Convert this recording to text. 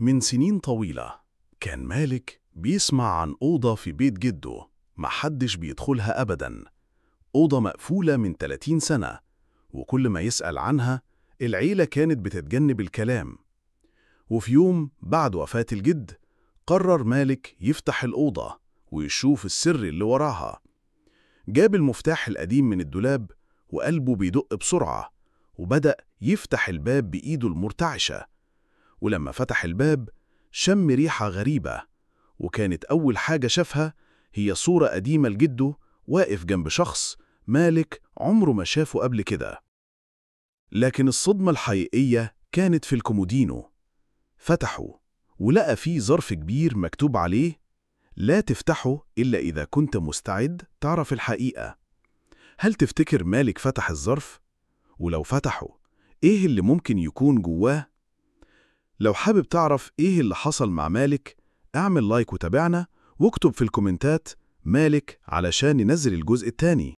من سنين طويلة كان مالك بيسمع عن أوضة في بيت جده محدش بيدخلها أبداً. أوضة مقفولة من 30 سنة، وكل ما يسأل عنها العيلة كانت بتتجنب الكلام. وفي يوم بعد وفاة الجد قرر مالك يفتح الأوضة ويشوف السر اللي وراها. جاب المفتاح القديم من الدولاب وقلبه بيدق بسرعة، وبدأ يفتح الباب بإيده المرتعشة. ولما فتح الباب شم ريحة غريبة، وكانت أول حاجة شافها هي صورة قديمة لجده واقف جنب شخص مالك عمره ما شافه قبل كده. لكن الصدمة الحقيقية كانت في الكومودينو. فتحه ولقى فيه ظرف كبير مكتوب عليه: لا تفتحه إلا إذا كنت مستعد تعرف الحقيقة. هل تفتكر مالك فتح الظرف؟ ولو فتحه، إيه اللي ممكن يكون جواه؟ لو حابب تعرف إيه اللي حصل مع مالك، اعمل لايك وتابعنا، واكتب في الكومنتات مالك علشان ننزل الجزء الثاني.